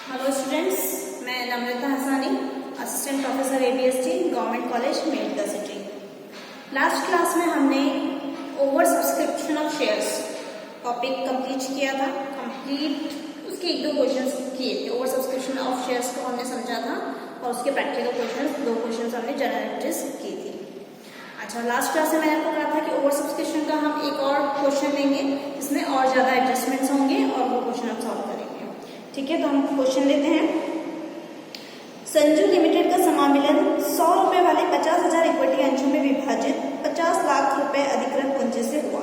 Hello students, मैं Namrata Hasani, assistant professor ABST government college Merta city. Last class में हमने over subscription of shares topic complete किया था। उसके एक दो क्वेश्चंस किए थे। ओवर सब्सक्रिप्शन ऑफ शेयर्स को हमने समझा था और उसके प्रैक्टिकल क्वेश्चंस, दो क्वेश्चंस हमने जनरलाइज की थी। अच्छा, लास्ट क्लास में मैंने आपको कहा था कि ओवर सब्सक्रिप्शन का हम एक और क्वेश्चन लेंगे जिसमें और ज्यादा एडजस्टमेंट्स होंगे और वो क्वेश्चन हम सॉल्व करेंगे। ठीक है, तो हम क्वेश्चन लेते हैं। संजू लिमिटेड का समामिलन 100 रुपए वाले 50,000 इक्विटी अंशों में विभाजित 50 लाख रुपए अधिकृत पूंजी से हुआ।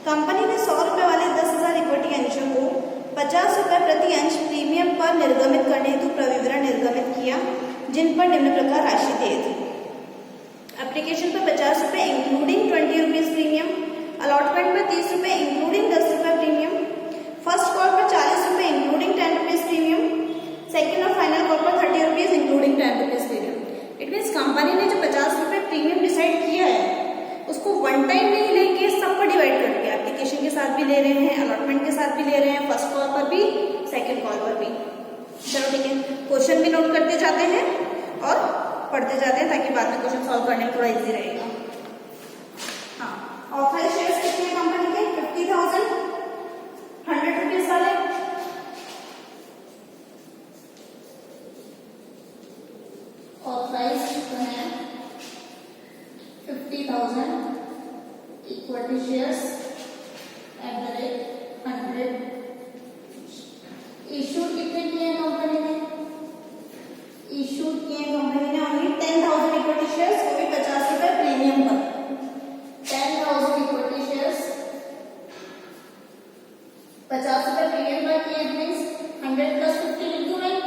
कंपनी ने 100 रुपए वाले 10,000 इक्विटी अंशों को 50 रुपए प्रति अंश प्रीमियम पर निर्गमित करने हेतु प्रविवरण निर्गमित किया, जिन पर निम्न प्रकार राशि देय थी। एप्लीकेशन पर 50 रुपए इंक्लूडिंग 20 रुपीज प्रीमियम, अलॉटमेंट पर 30 रुपए इंक्लूडिंग 10 रुपए प्रीमियम, फर्स्ट कॉल पर 40 रुपए इंक्लूडिंग 10 रुपीज प्रीमियम, सेकेंड और फाइनल कॉल पर 30 rupees including 10 rupees premium. It means company ने जो 50 रुपए प्रीमियम डिसाइड किया है उसको वन टाइम नहीं लेके सब पर डिवाइड करके एप्लीकेशन के साथ भी ले रहे हैं, अलॉटमेंट के साथ भी ले रहे हैं, फर्स्ट कॉल पर भी, सेकेंड कॉल पर भी। चलो ठीक है, क्वेश्चन भी नोट करते जाते हैं और पढ़ते जाते हैं ताकि बाद में क्वेश्चन सॉल्व करने में थोड़ा इजी रहेगा। हाँ, ऑथराइज्ड शेयर्स कितने हैं कंपनी के? 50,000, 100 रुपीज वाले, ऑथराइज्ड है 50,000 equity shares at the rate 100। Issue कितने किए हैं कंपनी ने? इशू किए कंपनी ने ओनली 10,000 इक्विटी शेयर्स, वो भी 50 रुपए प्रीमियम पर। 10,000 इक्विटी शेयर्स 50 रुपए प्रीमियम पर किए, मीन्स 100 प्लस 50 लिख दूं मैं,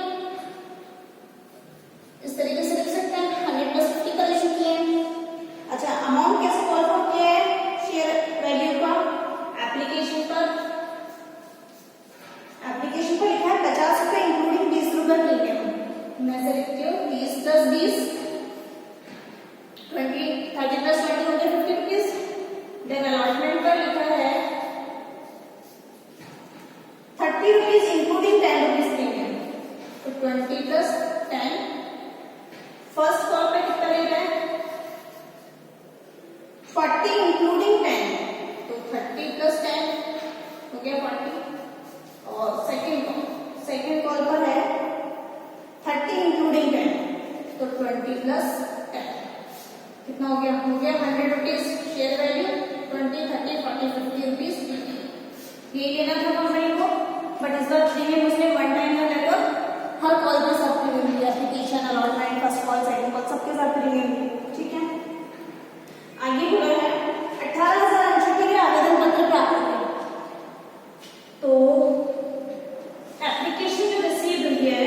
इस तरीके से लिख सकते हैं। 100 प्लस 50 का इशू किए हैं। अच्छा, अमाउंट कैसे कॉल फॉर किया है शेयर वैल्यू का? एप्लीकेशन पर लिखा है 50 रुपए इंक्लूडिंग 20 रुपए प्रीमियम। मैं से लिखती हूँ 20 प्लस 20 20, 30 प्लस 20 हो गया 50 रुपीज। देन अलॉटमेंट पर लिखा है 30 रुपीज इंक्लूडिंग 10 रुपीज प्रीमियम, तो 20 प्लस 10। फर्स्ट कॉल पे कितना ले रहा है? 40 इंक्लूडिंग 10, तो 30 प्लस 10 हो गया 40। और सेकेंड कॉल पर है 30 इंक्लूडिंग 10, तो 20 प्लस 10 कितना हो गया? 100 रुपीज शेयर वैल्यू। 20, 30, 40, 50 रुपीज ये लेना था कंपनी को, बट इस बार प्रीमियम उसने वन टाइम में लेकर हर कॉल पर सब प्रीमियम दिया, application, allotment, first call, second call, सबके साथ प्रीमियम दिया। ठीक है, आगे बोला है 18,000 अंशों के लिए आवेदन पत्र प्राप्त करें। तो एप्लीकेशन जो रिसीव हुई है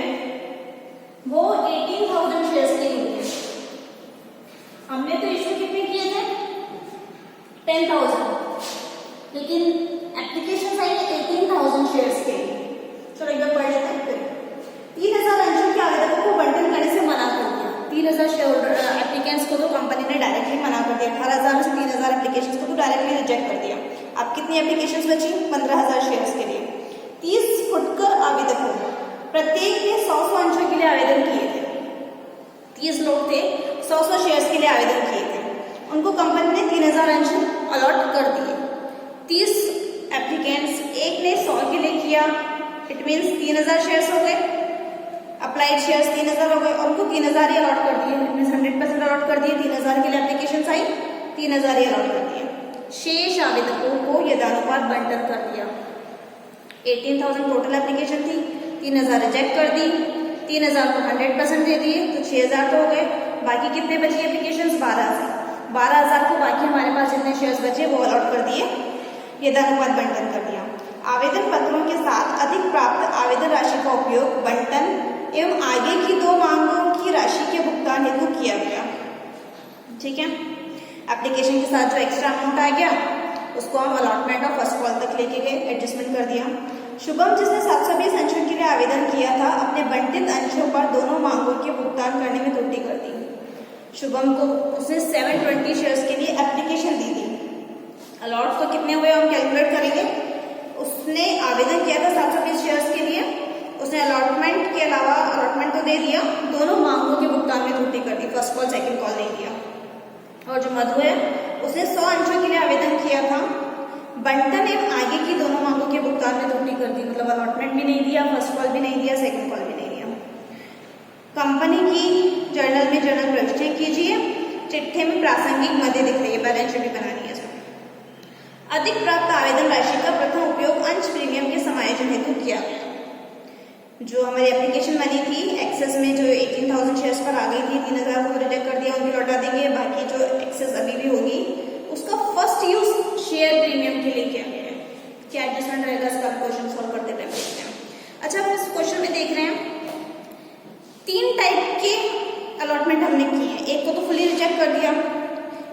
वो 18,000 शेयर्स की हुई है। हमने तो इशू कितने किए थे? 10,000, लेकिन एप्लीकेशन आई है 18,000 शेयर्स के लिए। चलो एक बार पढ़ लेते हैं। 3,000 अंशों के आवेदकों को बंटन करने से मना कर दिया। 3,000 शेयर होल्डर एप्लीकेंट्स को तो कंपनी ने डायरेक्टली मना कर दिया। 18,000 में से 3,000 एप्लीकेशंस को तो डायरेक्टली रिजेक्ट कर दिया। अब कितनी एप्लीकेशंस बची? 15,000 शेयर्स के लिए। 30 फुटकर आवेदकों, प्रत्येक ने 100 अंशों के लिए आवेदन किए थे। 30 लोग थे, 100 शेयर्स के लिए आवेदन किए थे। उनको कंपनी ने 3,000 अंश अलॉट कर दिए। 30 एप्लीकेंट्स, एक ने 100 के लिए किया, इट मीन्स 3,000 शेयर्स हो गए। अप्लाइड शेयर्स 3,000 हो गए और उनको 3,000 ही अलॉट कर दिए, इट मीन्स 100% अलॉट कर दिए। 3,000 के लिए एप्लीकेशन आई, 3,000 ही अलॉट कर दिए। शेष आवेदकों को यथानुपात बंटन कर दिया। 18,000 टोटल एप्लीकेशन थी, 3,000 रिजेक्ट कर दी, 3,000 को 100% दे दिए, तो 6,000 तो हो गए। बाकी कितने बची एप्लीकेशंस? 12,000 को बाकी हमारे पास जितने शेयर्स बचे वो अलॉट कर दिए, यथानुपात बंटन कर दिया। आवेदन पत्रों के साथ अधिक प्राप्त आवेदन राशि का उपयोग बंटन एवं आगे की 2 मांगों की राशि के भुगतान हेतु किया गया। ठीक है, एप्लीकेशन के साथ जो एक्स्ट्रा अमाउंट आ गया उसको हम अलॉटमेंट और फर्स्ट कॉल तक लेके गए, एडजस्टमेंट कर दिया। शुभम, जिसने 720 अंशों के लिए आवेदन किया था, अपने बंटित अंशों पर दोनों मांगों के भुगतान करने में त्रुटि कर दी। शुभम को उसने 720 शेयर्स के लिए एप्लीकेशन दी थी। अलॉट तो कितने हुए हम कैलकुलेट करेंगे। उसने आवेदन किया था 720 शेयर्स के लिए, उसने अलॉटमेंट के अलावा, अलॉटमेंट तो दे दिया, दोनों मांगों के भुगतान में त्रुटि कर दी, फर्स्ट कॉल सेकंड कॉल नहीं दिया। और जो मधु है उसने 100 अंशों के लिए आवेदन किया था, बंटन एवं आगे की दोनों मांगों के भुगतान में त्रुटि कर दी, मतलब अलॉटमेंट भी नहीं दिया, फर्स्ट कॉल भी नहीं दिया, सेकंड कॉल भी नहीं दिया। कंपनी की जर्नल में जर्नल प्रविष्टियां कीजिए। चिट्ठे में प्रासंगिक मदे दिख रही है, बैलेंस शीट भी बनानी है इसमें। अधिक प्राप्त आवेदन राशि का प्रथम उपयोग अंश प्रीमियम के समायोजन हेतु किया। जो हमारी एप्लीकेशन बनी थी एक्सेस में, जो 18,000 शेयर्स पर आ गई थी, 3,000 को रिजेक्ट कर दिया, उनकी लौटा देंगे, बाकी जो एक्सेस अभी भी होगी उसका फर्स्ट यूज शेयर प्रीमियम के लिए किया गया है। क्या एडजस्टमेंट रहेगा इसका क्वेश्चन सॉल्व करते टाइम देखते हैं। अच्छा, हम इस क्वेश्चन में देख रहे हैं 3 टाइप के अलॉटमेंट हमने किए हैं। एक को तो फुली रिजेक्ट कर दिया,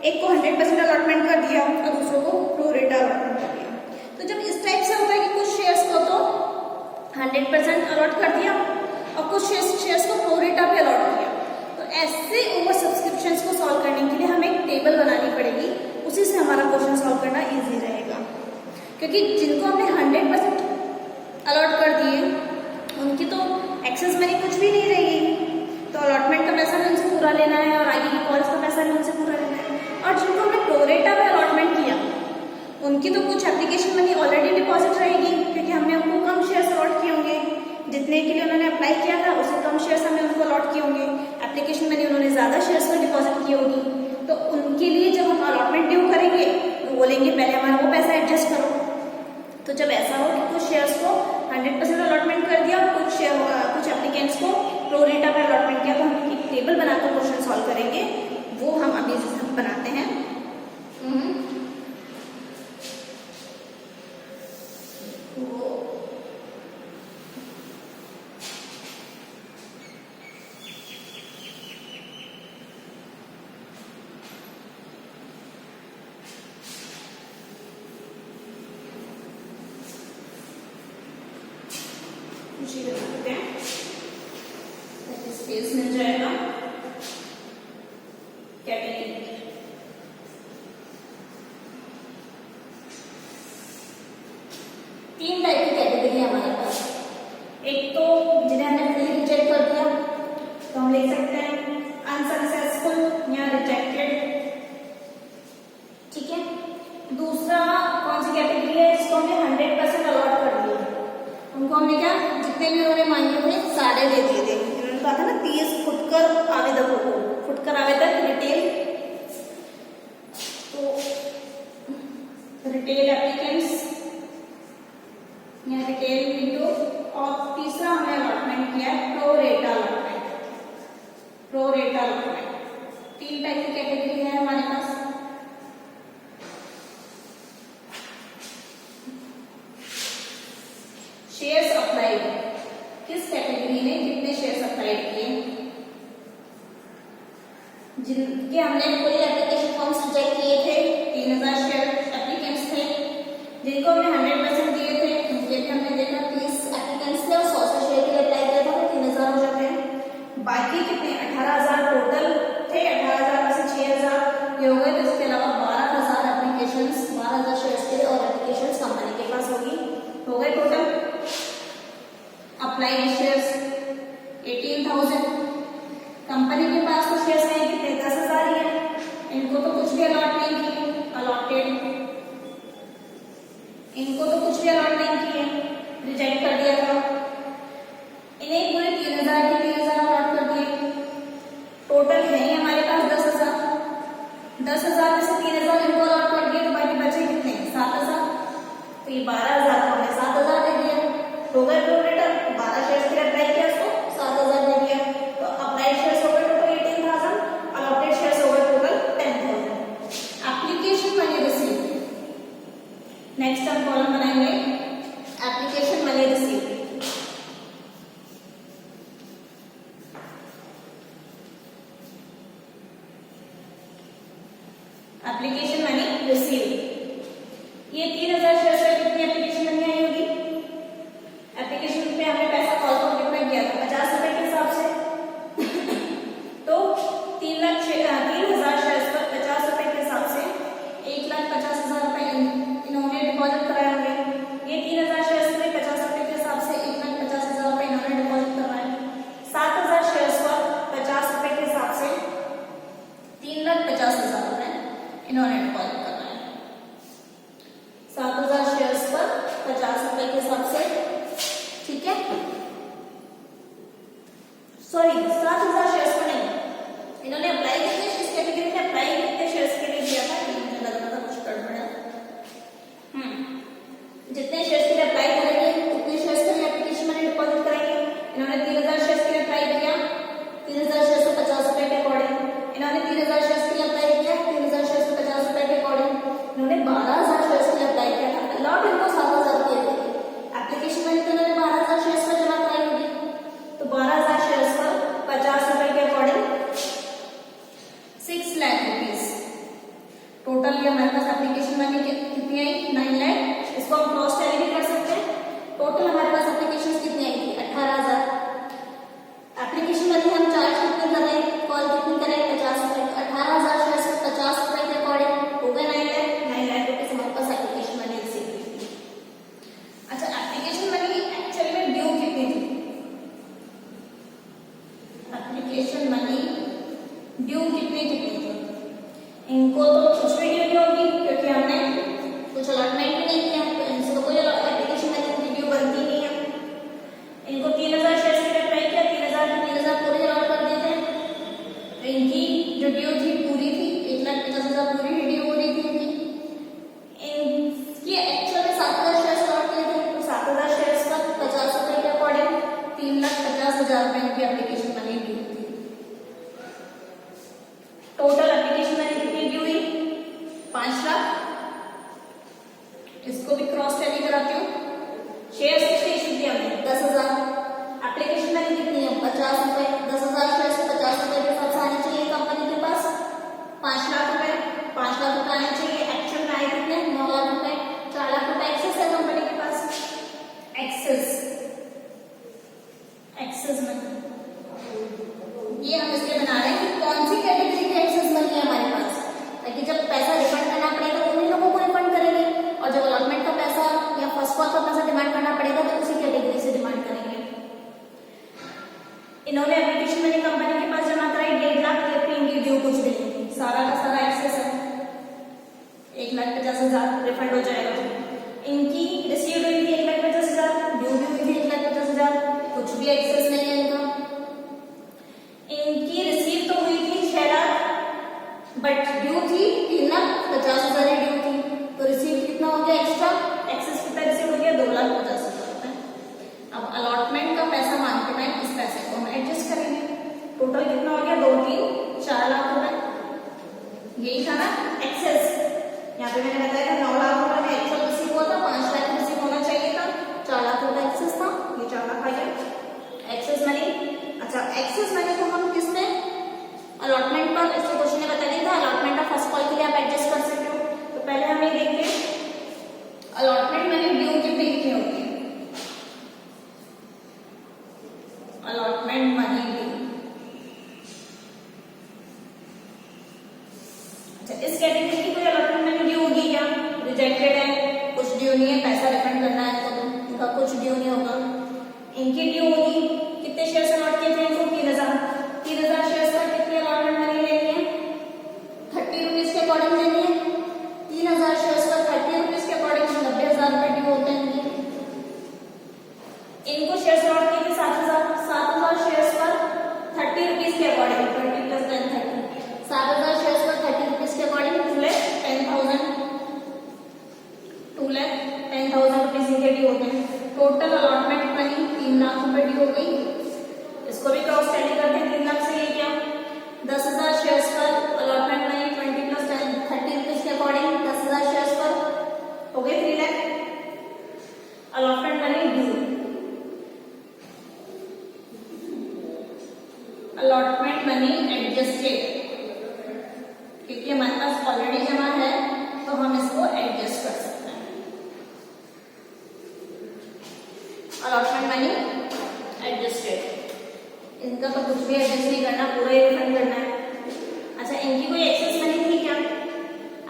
एक को 100% अलॉटमेंट कर दिया और दूसरों को प्रो रेटा अलॉटमेंट कर दिया। तो जब इस टाइप से होता है कि कुछ शेयर्स को तो 100% अलॉट कर दिया और कुछ शेयर्स को प्रो रेटा पे अलॉट किया, तो ऐसे ओवर सब्सक्रिप्शंस को सॉल्व करने के लिए हमें एक टेबल बनानी पड़ेगी, उसी से हमारा क्वेश्चन सॉल्व करना इजी रहेगा। क्योंकि जिनको हमने 100% अलॉट कर दिए उनकी तो एक्सेस मनी कुछ भी नहीं रहेगी, तो अलॉटमेंट का पैसा भी उनसे पूरा लेना है और आगे की कॉल्स का पैसा भी उनसे पूरा लेना है। और जिनको हमने प्रो रेटा पे अलॉटमेंट किया उनकी तो कुछ एप्लीकेशन मनी ऑलरेडी डिपॉजिट रहेगी, क्योंकि हमने उनको कम शेयर्स अलॉट किए होंगे, जितने के लिए उन्होंने अप्लाई किया था उससे कम शेयर्स हमने उनको अलॉट किए होंगे। एप्लीकेशन मनी उन्होंने ज्यादा शेयर्स में डिपॉजिट की होगी, तो उनके लिए जब हम अलॉटमेंट ड्यू करेंगे तो बोलेंगे पहले हमारा वो पैसा एडजस्ट करो। तो जब ऐसा हो कि कुछ शेयर्स को 100% अलॉटमेंट कर दिया और कुछ एप्लीकेंट्स को प्रो रेटा पे अलॉटमेंट किया, तो हम एक टेबल बनाकर क्वेश्चन सॉल्व करेंगे, वो हम अभी बनाते हैं। स्पेस मिल जाएगा। कैटेगरी 3 टाइप की कैटेगरी है हमारे पास। एक तो जिन्हें हमने फुली रिजेक्ट कर दिया, तो हम लिख सकते हैं अनसक्सेसफुल या रिजेक्टेड, ठीक है। दूसरा कौन सी कैटेगरी है, इसको हमने 100% अलॉट कर दिया, उनको हमने क्या, जितने भी उन्होंने मांगे थे सारे दे दिए थे। उन्होंने कहा था ना 30 फुटकर आवेदकों को, फुटकर आवेदक रिटेल, तो रिटेल एप्लीकेंट्स या रिटेल विंडो, और तीसरा हमने अलॉटमेंट किया प्रो रेटा अलॉटमेंट, प्रो रेटा अलॉटमेंट। 3 टाइप की कैटेगरी है हमारे पास। शेयर्स अप्लाइड, किस कैटेगरी ने कितने शेयर्स अप्लाइड किए, जिनके हमने पूरे एप्लीकेशन फॉर्म्स रिजेक्ट किए थे 3000 शेयर एप्लीकेंट्स थे, जिनको हमने 100% दिए थे उनके लिए हमने देखा 30 एप्लीकेंट्स थे और 100 शेयर के लिए अप्लाई किया था, 3000 हो जाते हैं। बाकी कितने 18,000 टोटल थे, 18,000 में से 6,000 ये हो गए, तो इसके अलावा 12,000 एप्लीकेशंस, 12,000 शेयर्स के लिए और एप्लीकेशंस कंपनी के पास होगी, हो गए टोटल। अप्लाइड शेयर्स 18,000, कंपनी के पास तो शेयर्स हैं कितने, 10,000 ही है, इनको तो कुछ भी अलॉट नहीं किए, अलॉटेड, इनको तो कुछ भी अलॉट नहीं किए, रिजेक्ट कर दिया था। इन्हें पूरे 3,000 के 3,000 अलॉट कर दिए, टोटल है ही हमारे पास 10,000, 10,000 में से 3,000 इनको अलॉट कर दिए, तो बाकी बचे कितने 7,000, तो ये 12,000 को हमने 7,000 दे दिया, हो गए प्रो रेटा। 12 शेयर्स के लिए अप्लाई किया उसको 7,000 दे दिया, तो अप्लाइड शेयर्स हो गए टोटल 18,000, अलॉटेड शेयर्स हो गए total 10,000। Application money receive, next हम कॉलम बनाएंगे एप्लीकेशन मनी रिसीव। के हिसाब से, ठीक है। सॉरी 7,000 शेयर्स पर नहीं, इन्होंने अप्लाई किए इस कैटेगरी में, अप्लाई कितने शेयर्स के लिए किया था, मुझे लग रहा था कुछ गड़बड़ है। जितने शेयर्स के लिए अप्लाई करेंगे उतने शेयर्स के लिए एप्लीकेशन मनी डिपॉजिट करेंगे। इन्होंने 3,000 शेयर्स के लिए अप्लाई किया, 3,000 शेयर्स को 50 रुपए के अकॉर्डिंग। इन्होंने 3,000 शेयर्स के लिए अप्लाई किया, 3,000 शेयर्स को 50 रुपए के अकॉर्डिंग। इन्होंने 12,000 शेयर्स के लिए अप्लाई किया था, अलॉट इनको 7,000 किए थे। एप्लीकेशन मनी तो इन्होंने 12,000 शेयर्स पर जमा कराई होगी, तो 12,000 शेयर्स पर 50 रुपए के अकॉर्डिंग 6 लाख रुपीज टोटल। ये हमारे पास एप्लीकेशन मनी कितनी आई, 9 लाख। इसको हम क्रॉस टैली भी कर सकते हैं। टोटल हमारे पास एप्लीकेशन कितनी आई थी, 18,000। एप्लीकेशन मनी हम चार्ज कितनी कर रहे हैं, कॉल कितनी करें, 50 रुपए। 18,000 शेयर्स पर 50 रुपए के अकॉर्डिंग हो गए 9 लाख। 9 लाख रुपीज हमारे पास एप्लीकेशन मनी रिसीव हुई थी। अच्छा, एप्लीकेशन मनी एक्चुअली में ड्यू कितनी थी, एप्लीकेशन मनी ड्यू कितनी थी, इनको तो कुछ भी ड्यू नहीं होगी क्योंकि हमने कुछ अलॉटमेंट भी नहीं किया, तो इनसे तो कोई एप्लीकेशन मनी ड्यू बनती नहीं है। इनको 3,000 शेयर्स के लिए अप्लाई किया, 3,000 पूरे अलॉट कर दिए थे, तो इनकी जो ड्यू थी पूरी थी, 1,50,000 पूरी ड्यू हो रही थी इनकी। इनकी एक्चुअल में 7,000 शेयर्स अलॉट किए थे, तो 7,000 शेयर्स पर 50 रुपए के अकॉर्डिंग 3,50,000 रुपए की एप्लीकेशन मनी ड्यू थी। टोटल एप्लीकेशन मनी कितनी ड्यू हुई, 5 लाख। इसको भी क्रॉस टैली कराती हूँ। शेयर्स कितने इशू किया हमने, 10,000। एप्लीकेशन मनी कितनी है, 50 रुपए। 10,000 शेयर्स 50 रुपए के हिसाब से आने चाहिए कंपनी के पास 5 लाख रुपए। 5 लाख रुपए आने चाहिए, एक्चुअल में आए कितने, 9 लाख रुपए। 4 लाख रुपए एक्सेस है कंपनी के पास। एक्सेस मनी ये हम इसलिए बना रहे हैं कि कौन सी कैटेगरी की एक्सेस मनी है हमारे पास, ताकि जब पैसा रिफंड करना पड़ेगा तो उन्हीं लोगों को रिफंड करेंगे, और जब अलॉटमेंट का पैसा या फर्स्ट कॉल का पैसा डिमांड करना पड़ेगा तो उसी कैटेगरी से डिमांड करेंगे। इन्होंने एप्लीकेशन मनी कंपनी के पास जमा कराई 1.5 लाख, जबकि इनकी ड्यू कुछ भी नहीं, सारा का सारा एक्सेस है, 1,50,000 रिफंड हो जाएगा। इनकी रिसीव हुई थी 1,50,000, ड्यू भी हुई थी 1,50,000, कुछ भी एक्सेस नहीं है इनका। इनकी रिसीव तो हुई थी 6 लाख, बट ड्यू थी 3,50,000 ही ड्यू थी, तो रिसीव कितना हो गया एक्स्ट्रा, एक्सेस कितना रिसीव हो गया, 2,50,000 रुपए। अब अलॉटमेंट का पैसा मांगते हैं, इस पैसे को हम एडजस्ट करेंगे। टोटल कितना हो गया, 2, 3, 4 लाख रुपए। यही था ना एक्सेस, यहाँ पे मैंने बताया था 9 लाख रुपए में एक्चुअल रिसीव हुआ था, 5 लाख रिसीव होना चाहिए था, 4 लाख रुपए एक्सेस था, ये 4 लाख आ गया एक्सेस मनी। अच्छा, एक्सेस मनी को हम किसने, अलॉटमेंट पर, इससे क्वेश्चन ने बता दिया था अलॉटमेंट का फर्स्ट कॉल के लिए आप एडजस्ट कर सकते हो। तो पहले हम ये देखते हैं अलॉटमेंट मनी ड्यू कितनी होगी, अलॉटमेंट मनी ड्यू। अच्छा, इस कैटेगरी की कोई अलॉटमेंट मनी ड्यू होगी क्या, रिजेक्टेड है, कुछ ड्यू नहीं है, पैसा रिफंड करना है तो इनका कुछ ड्यू नहीं होगा। इनकी ड्यू होगी, कितने शेयर्स अलॉट किए थे इनको, 3,000। 3,000 शेयर्स पर कितनी अलॉटमेंट मनी लेनी है, 30 रुपीज के अकॉर्डिंग लेनी है। 3,000 शेयर्स पर 30 रुपीज के अकॉर्डिंग 90,000 रुपए ड्यू होते हैं इनके। इनको शेयर्स अलॉट किए थे 7,000। 7,000 शेयर्स पर 30 रुपीज के अकॉर्डिंग, 20 + 10 30, 7,000 शेयर्स पर 30 रुपीज के अकॉर्डिंग 2,10,000 रुपीज इनके ड्यू होते हैं। टोटल अलॉटमेंट मनी 3 लाख रुपए ड्यू हो गई। इसको भी क्रॉस टैली करते हैं, 3 लाख से ये क्या, 10,000 शेयर्स पर अलॉटमेंट मनी 20 + 10 30 रुपीज के अकॉर्डिंग 10,000 शेयर्स पर हो गए 3 lakh allotment money due. Allotment money adjusted, क्योंकि हमारे पास ऑलरेडी जमा है तो हम इसको एडजस्ट कर सकते हैं। अलॉटमेंट मनी एडजस्टेड, इनका तो कुछ भी एडजस्ट नहीं करना, पूरा ही रिफंड करना है। अच्छा, इनकी कोई एक्सेस मनी थी क्या,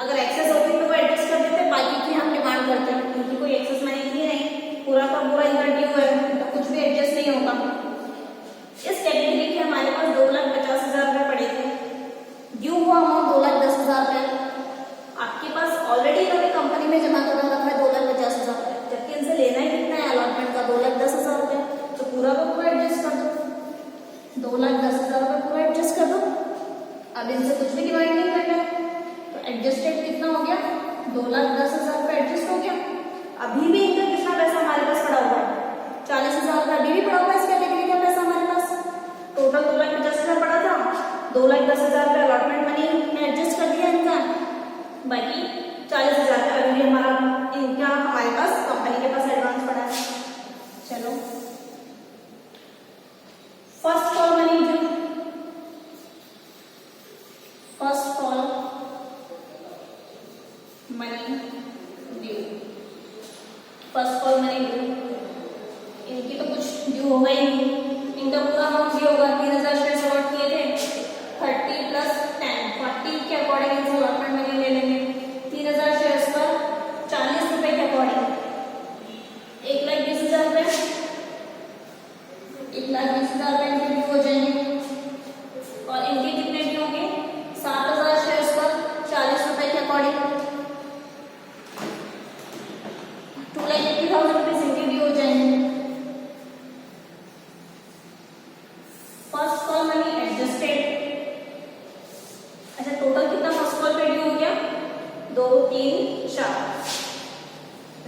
अगर एक्सेस होती तो वो एडजस्ट कर देते, बाकी की हम डिमांड करते हैं। इनकी कोई एक्सेस मनी थी नहीं, पूरा का पूरा इनका ड्यू है, तो कुछ भी एडजस्ट नहीं होगा। इस कैटेगरी के हमारे पास 2,50,000 रुपए पड़े थे, ड्यू हुआ अमाउंट 2,10,000 रुपए। आपके पास ऑलरेडी इन्होंने कंपनी में जमा कर रखा है 2,50,000 रुपए, जबकि इनसे लेना ही कितना इशू होगा ही नहीं। इनका पूरा अमाउंट ये होगा 3000 शेयर अलॉट किए थे, 30 + 10 40 के अकॉर्डिंग इनसे अलॉटमेंट मनी ले लेंगे। 3000 शेयर्स पर 40 रुपए के अकॉर्डिंग 1,20,000 रुपए, 1,20,000 रुपए इनके ड्यू हो जाएंगे। और इनके कितने ड्यू होंगे? 7,000 शेयर्स पर 40 रुपए के अकॉर्डिंग 2,80,000 रुपीज इनके ड्यू हो जाएंगे। फर्स्ट कॉल मनी एडजस्टेड, अच्छा टोटल कितना फर्स्ट कॉल पे ड्यू हो गया? 2 3 4,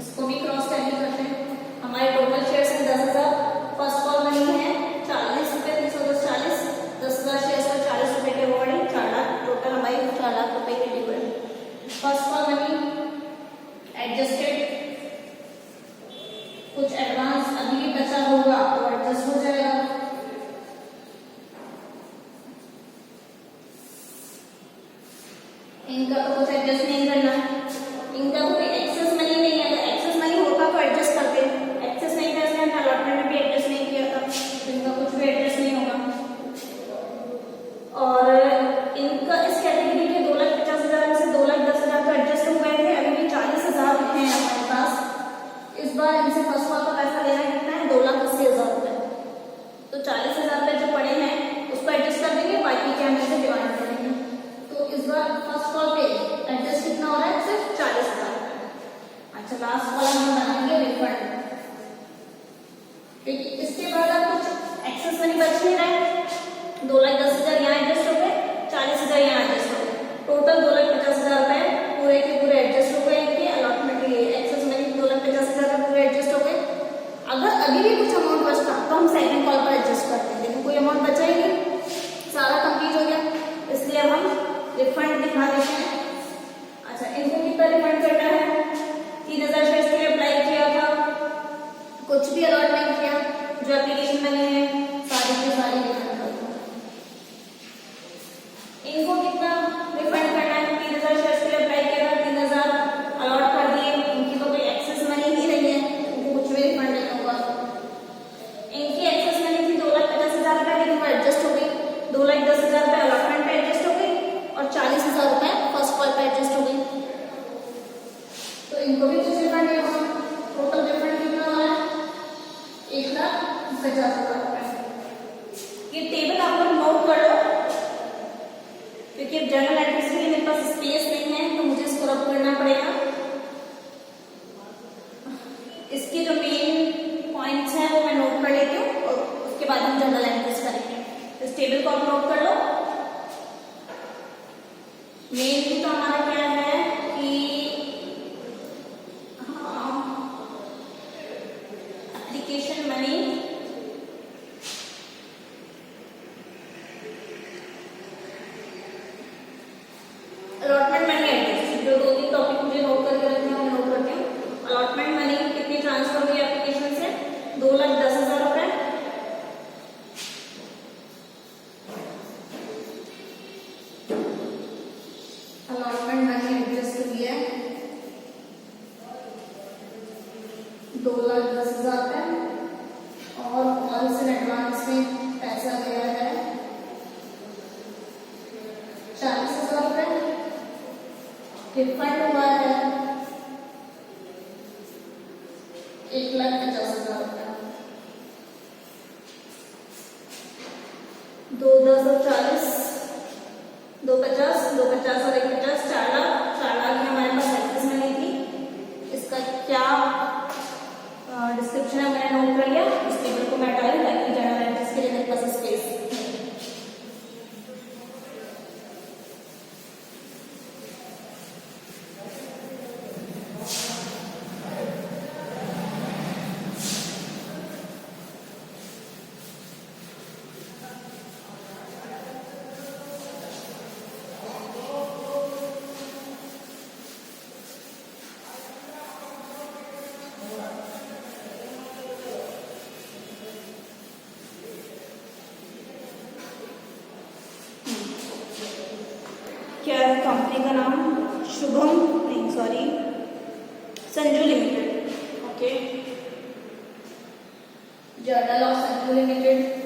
इसको भी क्रॉस टैली करते हैं। हमारे टोटल शेयर्स हैं 10,000, फर्स्ट कॉल मनी है 40 रुपए, 310 40, 10,000 शेयर्स पर 40 रुपए के अकॉर्डिंग 4 लाख, टोटल हमारी 4 लाख रुपए की ड्यू है। फर्स्ट कॉल मनी एडजस्टेड, कुछ एडवांस अभी भी बचा होगा तो एडजस्ट हो जाएगा। इनका तो कुछ एडजस्ट नहीं करना, इनका तो कोई एक्सेस मनी नहीं है, अगर एक्सेस मनी होता तो एडजस्ट करते, एक्सेस नहीं था इसलिए अलॉटमेंट में भी एडजस्ट नहीं किया था, तो इनका कुछ भी एडजस्ट नहीं होगा। और इनका इस कैटेगरी के 2,50,000 में से 2,10,000 तो एडजस्ट हो गए थे, अभी भी 40,000 हैं हमारे पास। इस बार इनसे फर्स्ट कॉल का पैसा लेना कितना है? 2,80,000 रुपए, तो 40,000 रुपए जो पड़े हैं उसको एडजस्ट कर देंगे, बाकी के हम इसे डिवाइड करेंगे। तो इस बार फर्स्ट कॉल पे एडजस्ट कितना हो रहा है? सिर्फ 40,000 रुपए। अच्छा लास्ट कॉलम हम बनाएंगे रिफंड, क्योंकि इसके बाद अब कुछ एक्सेस मनी बच नहीं रहा है। 2,10,000 यहाँ एडजस्ट हो गए, 40,000 यहाँ एडजस्ट हो गए, टोटल 2,50,000 रुपए पूरे के पूरे एडजस्ट हो गए। इनके अलॉटमेंट के एक्सेस मनी 2,50,000 पूरे एडजस्ट हो गए। अगर अभी भी कुछ अमाउंट बचता तो हम सेकंड कॉल पर एडजस्ट करते हैं, लेकिन कोई अमाउंट बचा ही नहीं, सारा कंप्लीट हो गया, इसलिए अब हम रिफंड दिखा देते हैं। अच्छा इनको कितना रिफंड करना है? 3,000 शेयर्स के लिए अप्लाई किया था, कुछ भी अलॉट नहीं किया, जो एप्लीकेशन बनी है सारी की सारी रिफंड कर दो। इनको कितना रिफंड करना है? 3,000 शेयर्स के लिए अप्लाई किया था, 3,000 अलॉट कर दिए, इनकी तो कोई एक्सेस मनी ही नहीं है, इनको कुछ भी रिफंड नहीं होगा। इनकी एक्सेस मनी थी 2,50,000 रुपए, लेकिन वो एडजस्ट हो गई, 2,10,000 रुपए अलॉटमेंट पे एडजस्ट हो गई और 40,000 रुपए फर्स्ट कॉल पे एडजस्ट हो गई, तो इनको भी कुछ रिफंड नहीं होगा। टोटल रिफंड कितना हो रहा है? 1,50,000 रुपए। ये टेबल आप लोग नोट कर लो, क्योंकि जर्नल एंट्रीज के लिए मेरे पास स्पेस नहीं है, तो मुझे इसको रब करना पड़ेगा। इसके जो मेन पॉइंट्स हैं वो मैं नोट कर लेती हूँ और उसके बाद हम जर्नल एंट्रीज करेंगे। इस टेबल को आप नोट कर लो। मेनली तो हमारा क्या है कि application money, allotment money adjust, जो 2-3 टॉपिक मुझे नोट करके रखने हैं मैं नोट करती हूँ। अलॉटमेंट मनी कितनी ट्रांसफर हुई एप्लीकेशन से? 2,10,000 रुपए। अलॉटमेंट मनी एडजस्ट हुई है 2,10,000 रुपए, और कॉल्स इन एडवांस में पैसा गया है 40,000 रुपए। रिफंड हुआ है 1,50,000 रुपए। 2,10 और 40, 2,50, 2,50 और 1,50, 4 लाख। 4 लाख की हमारे पास एक्सेस मनी थी। इसका क्या डिस्क्रिप्शन है मैंने नोट कर लिया, इस टेबल को मैं हटा लूं ताकि जर्नल एंट्रीज के लिए मेरे पास स्पेस। क्या है कंपनी का नाम? शुभम नहीं sorry Sanju limited. Okay journal of Sanju limited,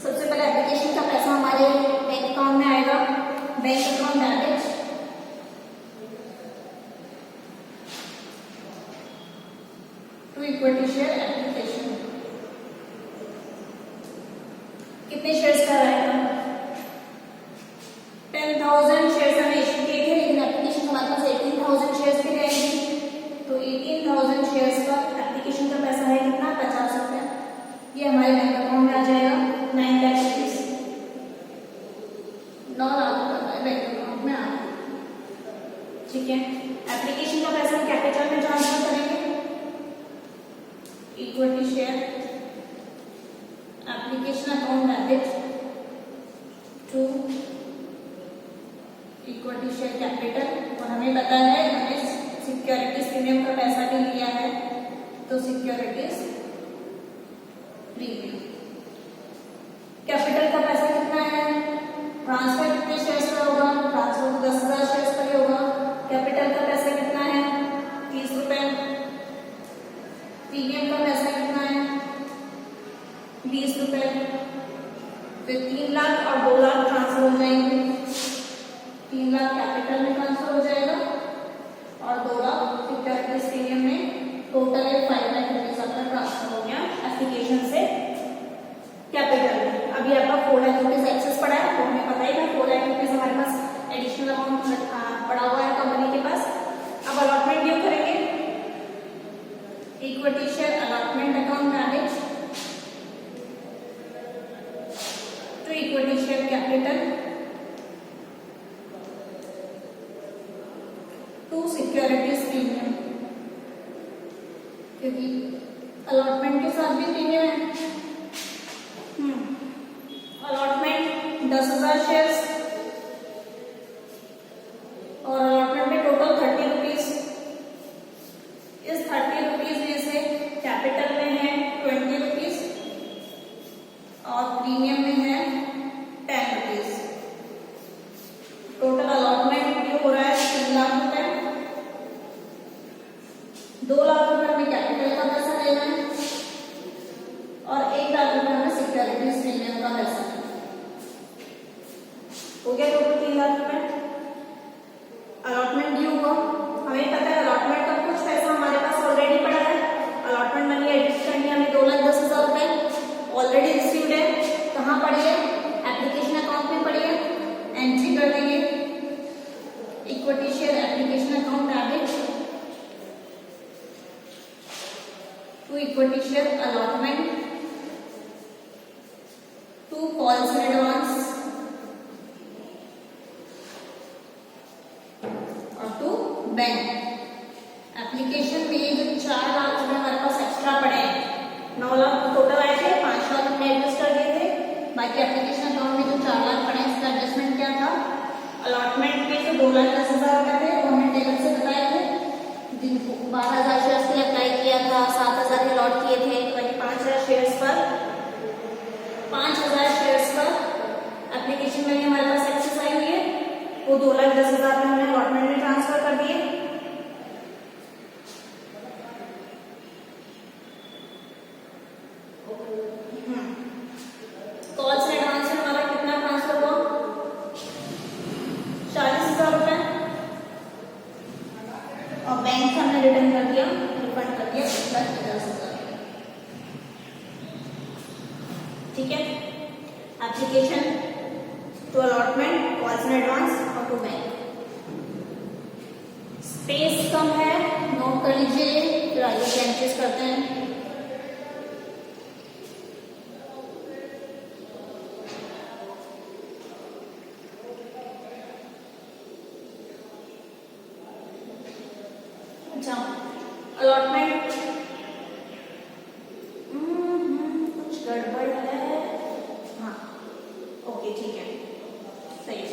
सबसे पहले एप्लीकेशन का पैसा हमारे बैंक अकाउंट में आएगा, bank account balance to equity share application. कितने शेयर्स का आएगा? 10,000 शेयर्स हमें इश्यू किए थे, लेकिन एप्लीकेशन हमारे पास 18,000 शेयर्स की रहेगी, तो 18,000 शेयर्स का एप्लीकेशन का पैसा है कितना? 50 रुपए। ये हमारे बैंक अकाउंट में आ जाएगा 9 लाख रुपीज, 9 लाख रुपए बैंक अकाउंट में आ गया। ठीक है, एप्लीकेशन का पैसा हम कैपिटल में ट्रांसफर करेंगे, equity share application account debit to equity share capital, और हमें पता है हमें सिक्योरिटीज प्रीमियम का पैसा भी लिया है, तो सिक्योरिटीज प्रीमियम। कैपिटल का पैसा कितना है? ट्रांसफर कितने शेयर्स पर होगा? ट्रांसफर तो 10,000 शेयर्स पर ही होगा। कैपिटल का पैसा कितना है? 30 रुपए। प्रीमियम का पैसा कितना है? 20 रुपए। फिर 3 लाख और 2 लाख ट्रांसफर हो जाएंगे। 3 लाख कैपिटल में ट्रांसफर हो जाएगा और 2 लाख सिक्योरिटीज प्रीमियम में। टोटल 5 लाख रुपीज आपका ट्रांसफर हो गया एप्लीकेशन से कैपिटल में। अभी आपका 4 लाख रुपीज एक्सेस पड़ा है, तो हमें पता ही था 4 लाख रुपीज हमारे पास एडिशनल अमाउंट पड़ा हुआ है कंपनी के पास। अब अलॉटमेंट ड्यू करेंगे, equity share allotment account manage to equity share capital to securities premium, क्योंकि अलॉटमेंट के साथ भी प्रीमियम है। अलॉटमेंट 10,000 शेयर्स और अलॉटमेंट में टोटल 30 रुपीज। इस 30 रुपीज में से कैपिटल में है 20 रुपीज और प्रीमियम में है 10 रुपीज। टोटल अलॉटमेंट ड्यू हो रहा है 3 लाख रुपए। 2 लाख रुपए हमें कैपिटल का पैसा देना है और 1 लाख रुपए हमें सिक्योरिटीज प्रीमियम का पैसा हो गया। टोटल 3 लाख रुपए अलॉटमेंट ड्यू हुआ। हमें पता है अलॉटमेंट का कुछ पैसा हमारे पास ऑलरेडी पड़ा है, अलॉटमेंट मनी एडजस्ट करनी है हमें 2,10,000 रुपए ऑलरेडी रिसीव्ड है। कहाँ पड़ी है? एप्लीकेशन अकाउंट में पड़ी है। एंट्री कर देंगे, equity share application account debit to equity share allotment to calls in advance और टू बैंक। एप्लीकेशन में जो 4 लाख रुपए हमारे पास एक्स्ट्रा पड़े हैं, 9 लाख टोटल आए थे, 5 लाख हमने एडजस्ट कर दिए थे। बाकी एप्लीकेशन अकाउंट में जो 4 लाख पड़े हैं इसका एडजस्टमेंट क्या था? अलॉटमेंट में जो 2,10,000 रुपए थे वो हमने टेबल से बताए थे, जिनको 12,000 शेयर्स के लिए अप्लाई किया था, 7,000 अलॉट किए थे, वही 5,000 शेयर्स पर 5,000 शेयर्स पर एप्लीकेशन में हमारे पास एक्सेस आई हुई है, वो 2,10,000 में हमने अलॉटमेंट में ट्रांसफर कर दिए। कॉल्स इन एडवांस में हमारा कितना ट्रांसफर हुआ? 40,000 रुपए और बैंक से हमने रिटर्न कर दिया, रिफंड कर दिया 1,50,000। ठीक है, application to allotment, calls in advance और टू बैंक। स्पेस कम है, नोट कर लीजिए फिर आगे की एंट्रीज करते हैं। अच्छा, अलॉटमेंट कुछ गड़बड़ है। हाँ ओके ठीक है, सही है।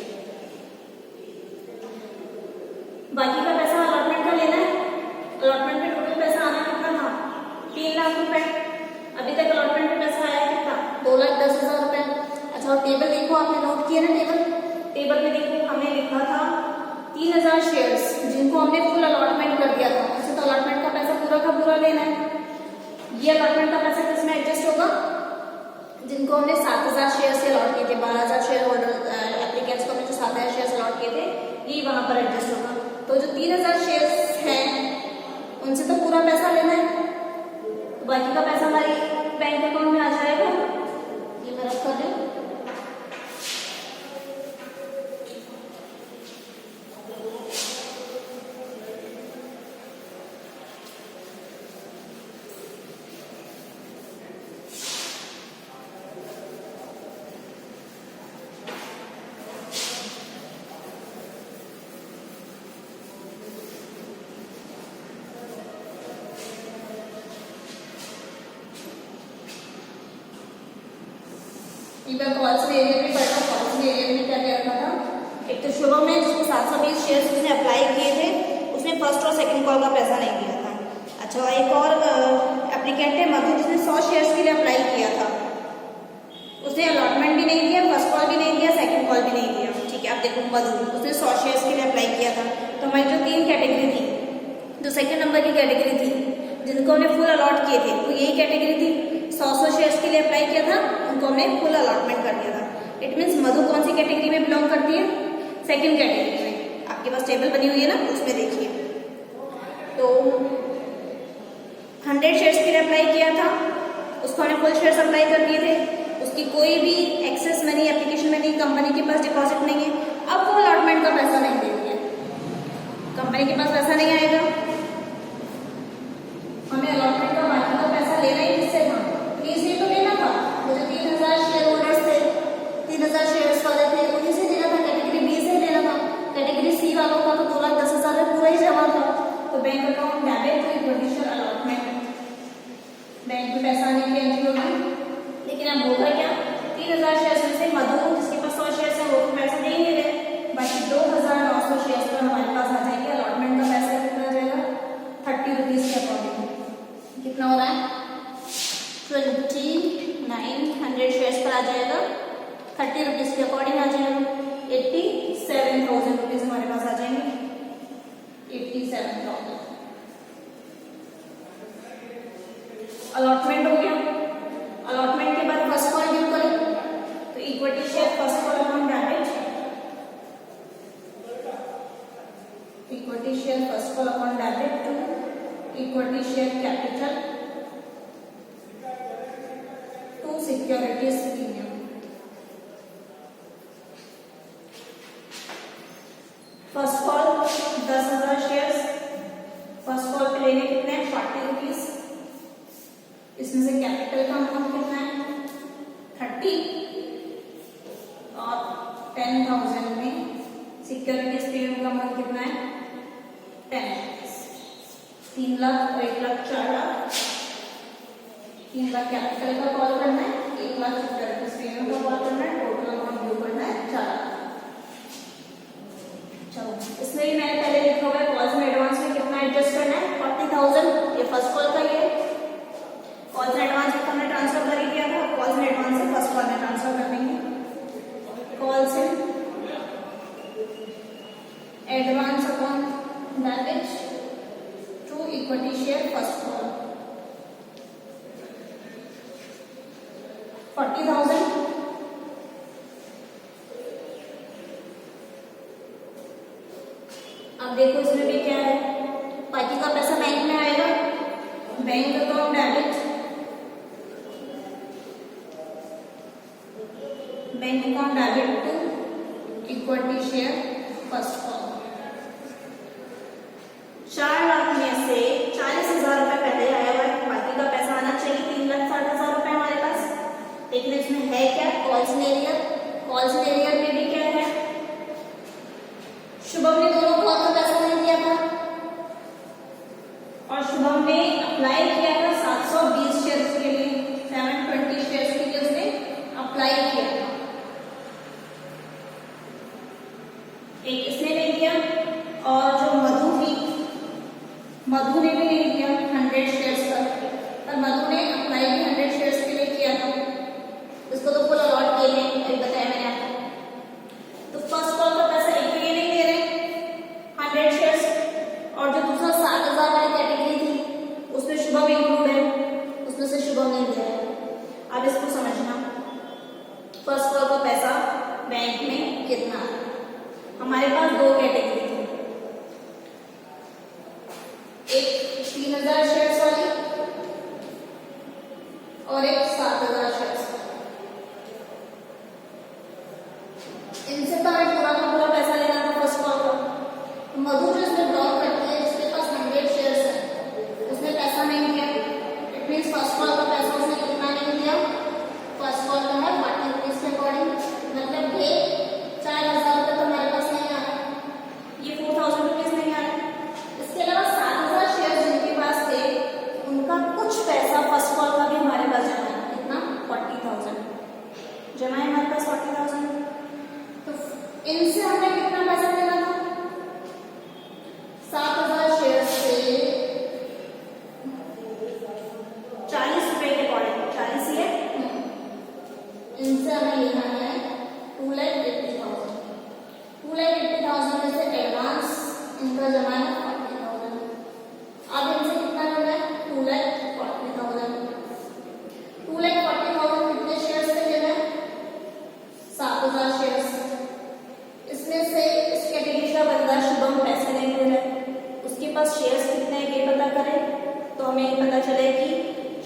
बाकी का पैसा अलॉटमेंट का लेना है। अलॉटमेंट पे टोटल पैसा आना कितना था? 3 लाख रुपए। अभी तक अलॉटमेंट पे पैसा आया कितना? 2,10,000 रुपए। अच्छा, और टेबल देखो, आपने नोट किया ना टेबल? टेबल में देखो हमने लिखा था 3,000 शेयर्स जिनको हमने फुल अलॉटमेंट कर दिया था। अच्छा, तो अलॉटमेंट का पैसा पूरा का पूरा लेना है। ये अलॉटमेंट का पैसा किसमें एडजस्ट होगा? जिनको हमने 7,000 शेयर से अलॉट किए थे, 12,000 शेयर होल्डर एप्लीकेंट्स को हमने जो 7,000 शेयर अलॉट किए थे, ये वहां पर एडजस्ट होगा। तो जो 3,000 शेयर्स हैं उनसे तो पूरा पैसा लेना है, तो बाकी का पैसा हमारी बैंक अकाउंट में आ जाएगा। ये मैं रख कर दूं। मैं कॉल्स एरिया में पढ़ा, कॉल्स एरिया में क्या क्या रखा था? एक तो शुभम में जिसको 720 शेयर्स उसने अप्लाई किए थे, उसने फर्स्ट और सेकंड कॉल का पैसा नहीं दिया था। अच्छा, एक और एप्लीकेंट है मधु, जिसने 100 शेयर्स के लिए अप्लाई किया था, उसने अलॉटमेंट भी नहीं दिया, फर्स्ट कॉल भी नहीं दिया, सेकंड कॉल भी नहीं दिया। ठीक है, आप देखो मधु, उसने 100 शेयर्स के लिए अप्लाई किया था। तो हमारी जो 3 कैटेगरी थी, जो सेकंड नंबर की कैटेगरी थी, जिनको हमने फुल अलॉट किए थे, तो यही कैटेगरी थी। 100 शेयर्स के लिए अप्लाई किया था, उनको हमने फुल अलॉटमेंट कर दिया था। इट मीन्स मधु कौन सी कैटेगरी में बिलोंग करती है? सेकंड कैटेगरी में। आपके पास टेबल बनी हुई है ना, उसमें देखिए। तो 100 शेयर्स के लिए अप्लाई किया था, उसको हमने फुल शेयर्स अप्लाई कर दिए थे, उसकी कोई भी एक्सेस मनी एप्लीकेशन में नहीं, कंपनी के पास डिपॉजिट नहीं है। अब वो अलॉटमेंट का पैसा नहीं दे रही है, कंपनी के पास पैसा नहीं आएगा, हमें अलॉटमेंट का बाकी का पैसा लेना ही किससे था? प्लीज ये तो लेना था। वो जो 3,000 शेयर होल्डर्स थे, 3,000 शेयर्स वाले थे, उन्हीं से लेना था। कैटेगरी बी से लेना था। कैटेगरी सी वालों का तो 2,10,000 पूरा ही जमा था। तो bank account debit to equity allotment, bank में पैसा आने की एंट्री होगी। लेकिन अब होगा क्या? 3,000 शेयर्स में से मधु, जिसके पास 100 शेयर्स है, वो तो पैसा दे ही नहीं रहे। बाकी 2,900 शेयर्स पर हमारे पास आ जाएंगे। अलॉटमेंट का पैसा कितना आ जाएगा? 30 रुपीज के अकॉर्डिंग। कितना हो रहा है? 2900 शेयर्स पर आ जाएगा, 30 रुपीज के अकॉर्डिंग आ जाएगा। 87,000 रुपीज हमारे पास आ जाएंगे। 87,000 अलॉटमेंट हो गया। अलॉटमेंट के बाद फर्स्ट कॉल ड्यू करें, तो equity share first call account debit, equity share first call account debit to equity share capital to securities premium. First call 10,000 shares, first call पे लेने कितने हैं? 40 रुपीज। इसमें से कैपिटल का अमाउंट कितना है? 30 और 10,000 में सिक्योरिटीज प्रीमियम का अमाउंट कितना है? 10। 3 लाख और 1 लाख 4 लाख। 3 लाख कैपिटल का कॉल करना है, 1 लाख सिक्योरिटीज प्रीमियम का कॉल करना है, टोटल अमाउंट ड्यू करना है 4 लाख। चलो, इसमें भी मैंने पहले लिखा हुआ है कॉल्स में एडवांस में कितना एडजस्ट करना है? 40,000। ये फर्स्ट कॉल का ही है। कॉल्स में एडवांस में हमने ट्रांसफर कर ही दिया था, कॉल्स में एडवांस से फर्स्ट कॉल में ट्रांसफर कर देंगे। Calls in advance account debit to equity share first call 40,000। अब देखो इसमें भी क्या है? बाकी का पैसा बैंक में आएगा, bank account debit, bank account debit to equity share first call. 4 lakh में से 40,000 रुपए शुभम ने अप्लाई किया था 720 शेयर्स के लिए, 720 शेयर्स के लिए उसने अप्लाई किया था। एक इसने ले लिया, और जो मधु थी, मधु ने भी ले लिया 100 शेयर्स का, और मधु ने अप्लाई भी 100 शेयर्स के लिए किया था। इसको तो फुल अलॉट किए हैं, अभी बताया मैंने आपको। तो फर्स्ट कॉल का पैसा एक के लिए नहीं दे रहे 100 शेयर्स, और जो दूसरा 7000 वाली कैटेगरी थी उसमें शुभम इंक्लूड है, उसमें से शुभम नहीं दे रहा है। अब इसको समझना, फर्स्ट कॉल का पैसा बैंक में कितना है। हमारे पास दो कैटेगरी थी, एक 3000 शेयर्स वाली और एक 7000 शेयर्स। इनसे तो हमें पूरा का पूरा पैसा लेना था फर्स्ट कॉल का। मधु जो इसमें ब्लॉक करती है, जिसके पास 100 शेयर्स है, उसने पैसा नहीं दिया। इट मीन्स फर्स्ट कॉल का पैसा उसने कितना नहीं दिया, फर्स्ट कॉल का है 40 रुपीज के अकॉर्डिंग, मतलब ये 4000 रुपये तो हमारे पास नहीं आ रहा, ये 4000 रुपीज नहीं आ रहा। इसके अलावा 7000 शेयर्स जिनके पास थे, उनका कुछ पैसा फर्स्ट कॉल का भी हमारे पास जमा है। कितना? 40,000 जमा है हमारे पास, 40,000। तो इनसे हमने कितना पैसा लेना था? 7000 शेयर्स से 40 रुपए के अकॉर्डिंग, 40 ही है, इनसे हमें लेना है 2,80,000। 2,80,000 में से एडवांस इनका जमा है 40,000। अब इनसे कितना लेना है? 2,40,000। 2,40,000 कितने शेयर्स से लेना है? 7000 शेयर्स। इसमें से इस कैटेगरी का बंदा शुभम पैसे नहीं दे रहा है, उसके पास शेयर्स कितने हैं ये पता करें, तो हमें ये पता चले कि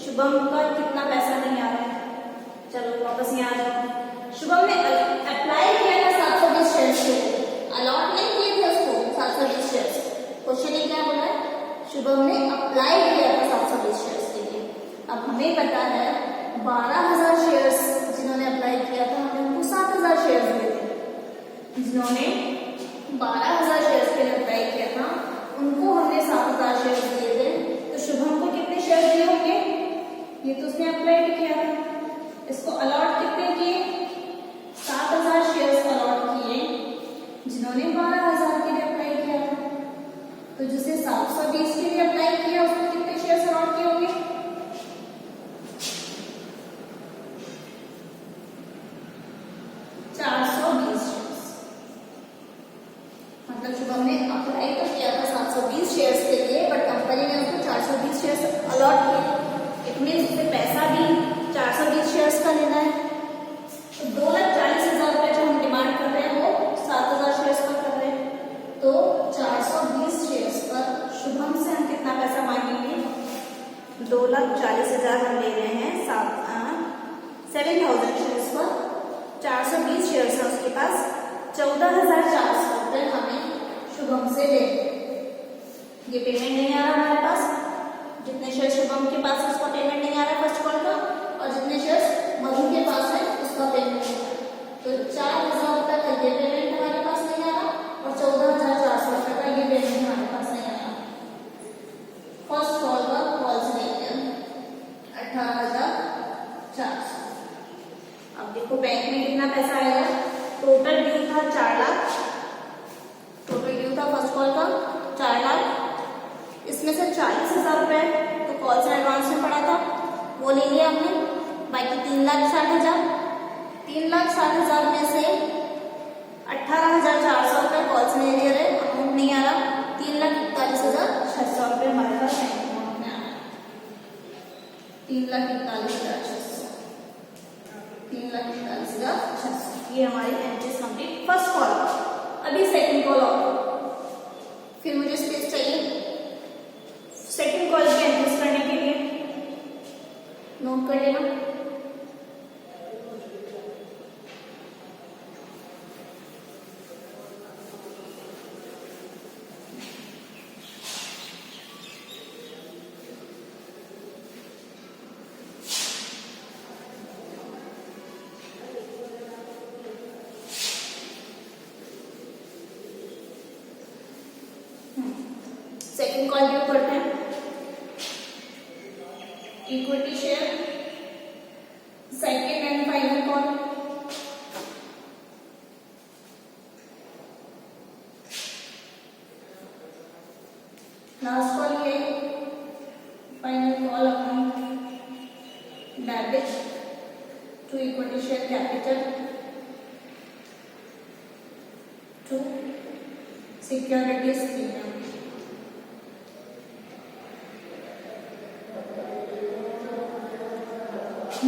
शुभम का कितना पैसा नहीं आ रहा है। चलो वापस यहाँ आ जाओ। शुभम ने अप्लाई किया था 720 शेयर्स के लिए, अलॉट नहीं किए थे उसको 720 शेयर्स। क्वेश्चन ये क्या बोला है? शुभम ने अप्लाई किया था 720 शेयर्स के लिए। अब हमें पता है 12,000 शेयर्स जिन्होंने अप्लाई किया था, हमने उनको 7,000 शेयर्स दिए थे। जिन्होंने 12,000 शेयर्स के लिए अप्लाई किया था, उनको हमने 7,000 शेयर्स दिए थे। तो शुभम को कितने शेयर्स दिए होंगे? ये तो उसने अप्लाई किया था, इसको अलॉट कितने किए? 7,000 शेयर्स अलॉट किए जिन्होंने 12,000 के लिए अप्लाई किया था। तो जिसे 720 के लिए अप्लाई किया, उसको कितने शेयर्स अलॉट किए होंगे? 420 शेयर्स। मतलब शुभम ने अप्लाई तो किया था 720 शेयर्स के लिए, बट कंपनी ने उसको 420 शेयर्स अलॉट किए। इट मीन्स उसे पैसा भी 420 शेयर्स का लेना है। तो 2,40,000 रुपए जो हम डिमांड कर रहे हैं वो 7,000 शेयर्स का कर रहे हैं। तो 420 शेयर्स पर शुभम से हम कितना पैसा मांगेंगे? 2,40,000 हम ले रहे हैं 7,000 शेयर्स पर। 420 शेयर्स है उसके पास, 14,400 रुपए हमें शुभम से ले। ये पेमेंट नहीं आ रहा हमारे पास, जितने शेयर शुभम के पास उसका पेमेंट नहीं आ रहा फर्स्ट कॉल का, और जितने शेयर मधु के पास है उसका पेमेंट नहीं आ रहा। तो 4,000 रुपए का ये पेमेंट हमारे पास नहीं आ रहा, और 14,400 रुपए का ये पेमेंट हमारे पास नहीं आ रहा। फर्स्ट कॉल का कॉल्स नहीं है 18,400। अब देखो बैंक में कितना पैसा आएगा। टोटल ड्यू था 4 लाख, टोटल ड्यू था फर्स्ट कॉल का 4 लाख। इसमें से 40,000 रुपए तो कॉल से एडवांस में पड़ा था, वो ले लिया हमने। बाकी 3,60,000, 3,60,000 में से 18,400 रुपए कॉल से नहीं ले रहे, अमाउंट नहीं आ रहा। 3,41,600 रुपए हमारे पास अमाउंट में आ रहा है। 3,41,600, 3,41,600। ये हमारी एंट्रीज कंप्लीट फर्स्ट कॉल। अभी सेकंड कॉल और फिर मुझे स्पेस चाहिए सेकंड कॉल की एंट्रीज करने के लिए, नोट कर लेना। सेकंड कॉल ड्यू करते हैं। Equity share, second and final call, last call ये final call amount debit to equity share capital to securities premium.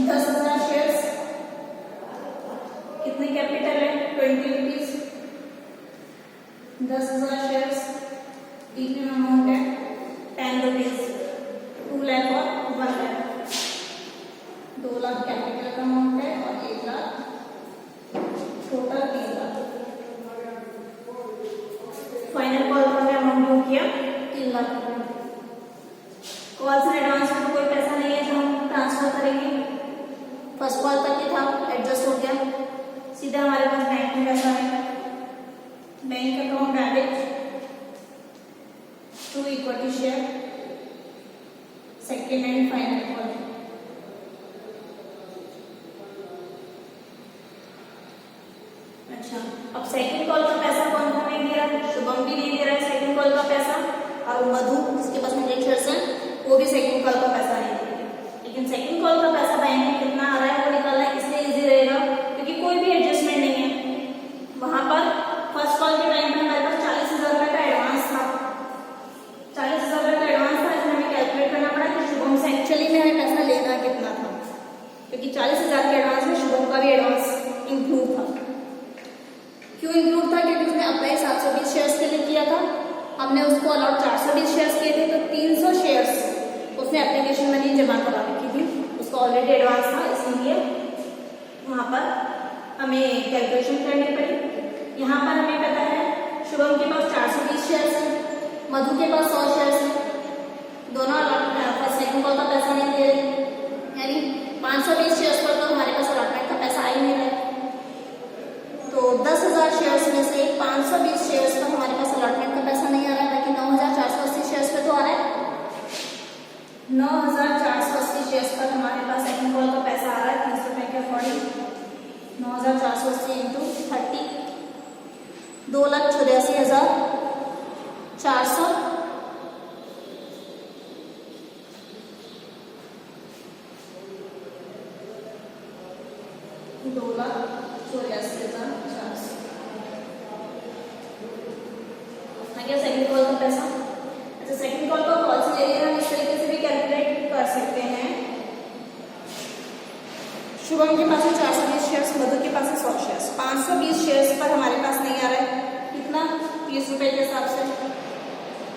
दस 10,000 शेयर्स, कितने कैपिटल है 20 रुपीज, 10,000 शेयर्स, प्रीमियम अमाउंट है 10 रुपीज, 2 लाख और 1 लाख, 2 लाख कैपिटल का अमाउंट है और 1 lakh, total 3 lakh. Final call का हमने अमाउंट ड्यू किया 3 लाख रुपए। कॉल्स एंड एडवांस में कोई पैसा नहीं है जो हम ट्रांसफर करेंगे, फर्स्ट कॉल तक ही था, एडजस्ट हो गया, सीधा हमारे पास बैंक में पैसा है, bank account debit to equity share, second and final call. अच्छा, अब सेकेंड कॉल का पैसा कौन कौन नहीं दे रहा, शुभम भी नहीं दे रहा है सेकेंड कॉल का पैसा, और मधु जिसके पास 100 शेयर्स है वो भी सेकेंड कॉल का पैसा नहीं दे रही। लेकिन सेकेंड कॉल का पैसा बैंक में कितना आ रहा है वो निकालना इसलिए इजी रहेगा क्योंकि कोई भी एडजस्टमेंट नहीं है। वहां पर फर्स्ट कॉल के टाइम में हमारे पास 40,000 रुपए का एडवांस था, 40,000 रुपए का एडवांस था, इसमें हमें कैलकुलेट करना पड़ा कि शुभम से एक्चुअली में हमें पैसा लेना कितना था, क्योंकि 40,000 के एडवांस में शुभम का भी एडवांस इंक्लूड था। क्यों इंक्लूड था? क्योंकि उसने अप्लाई 720 शेयर्स के लिए किया था, हमने उसको अलॉट 420 शेयर्स किए थे, तो 300 शेयर्स उसने एप्लीकेशन में नहीं जमा करा रखी थी, उसका ऑलरेडी एडवांस था, इसलिए वहां पर हमें कैलकुलेशन करनी पड़ी। यहाँ पर हमें पता है शुभम के पास 420 शेयर्स है, मधु के पास 100 शेयर्स है, दोनों फर्स्ट सेकंड कॉल का पैसा नहीं दे रहे, यानी 520 शेयर्स पर तो हमारे पास अलॉटमेंट का पैसा आ ही नहीं रहा है। तो 10,000 शेयर्स में से 520 शेयर्स पर हमारे पास अलॉटमेंट का पैसा नहीं आ रहा है, बाकी 9,480 शेयर्स पे तो आ रहा है। 9,480 शेयर्स पर हमारे पास सेकंड कॉल का पैसा आ रहा है 30 रुपए के अकॉर्डिंग, 9,480 इंटू 30, 2,84,400, 2,84,400 आ गया सेकंड कॉल का पैसा। अच्छा, सेकंड कॉल का कॉल से ले हम इस तरीके से भी कैलकुलेट कर सकते हैं। शुभम के पास है 420 शेयर्स, मधु के पास है 100 शेयर्स, 520 शेयर्स पर हमारे पास नहीं आ रहा है, कितना 30 रुपए के हिसाब से,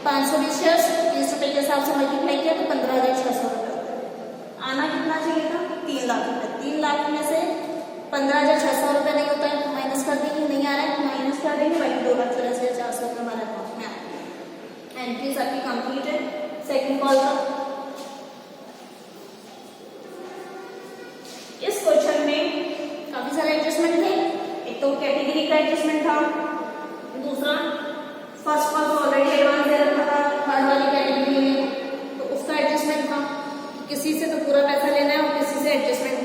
520 शेयर्स 30 रुपए के हिसाब से मल्टीप्लाई किया तो 15,600 रुपए आना कितना चाहिए था 3 लाख रुपए। 3 लाख में से 15,600 रुपए नहीं होता है तो माइनस कर देंगे, नहीं आ रहा है माइनस कर देंगे, बाकी 2,84,400 रुपए हमारे अकाउंट में आएंगे। एंट्रीज आपकी कंप्लीट है सेकंड कॉल का। इस क्वेश्चन में काफी सारे एडजस्टमेंट थे, एक तो कैटेगरी का एडजस्टमेंट था, दूसरा फर्स्ट कॉल तो ऑलरेडी एडवांस दे रखा था हर वाली कैटेगरी में, तो उसका एडजस्टमेंट था, किसी से तो पूरा पैसा लेना है और किसी से एडजस्टमेंट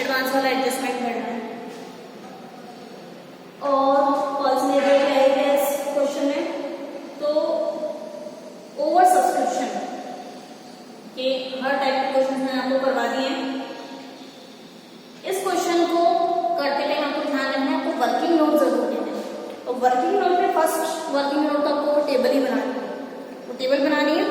एडवांस वाला एडजस्टमेंट करना है। और कॉल्स में इस क्वेश्चन में तो ओवर सब्सक्रिप्शन के हर टाइप के क्वेश्चन मैंने आपको करवा दिए हैं। इस क्वेश्चन को करते टाइम आपको ध्यान रखना है, आपको वर्किंग नोट जरूर लेना है, और वर्किंग नोट में फर्स्ट वर्किंग नोट आपको टेबल ही बनानी है, वो टेबल बनानी है।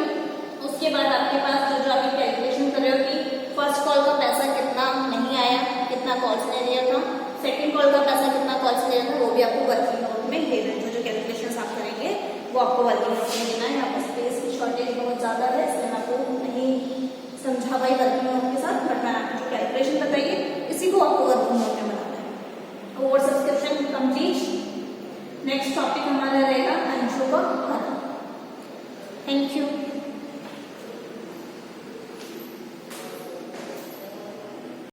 उसके बाद आपके पास जो आप कैलकुलेशन कर रहे हो कि फर्स्ट कॉल का पैसा कितना नहीं आया, कितना कॉल्स ने दिया था, सेकंड कॉल का पैसा कितना कॉल्स ने दिया था, वो भी आपको वर्किंग नोट में लेना है। जो कैलकुलेशन आप करेंगे वो आपको वर्किंग नोट में देना है। यहाँ पर स्पेस की शॉर्टेज बहुत ज्यादा है, इसलिए मैं आपको नहीं समझा पाई वर्किंग नोट के साथ, बट मैंने आपको जो कैलकुलेशन बताइए इसी को आपको वर्किंग नोट में बनाना है। Over subscription complete. Next topic हमारा रहेगा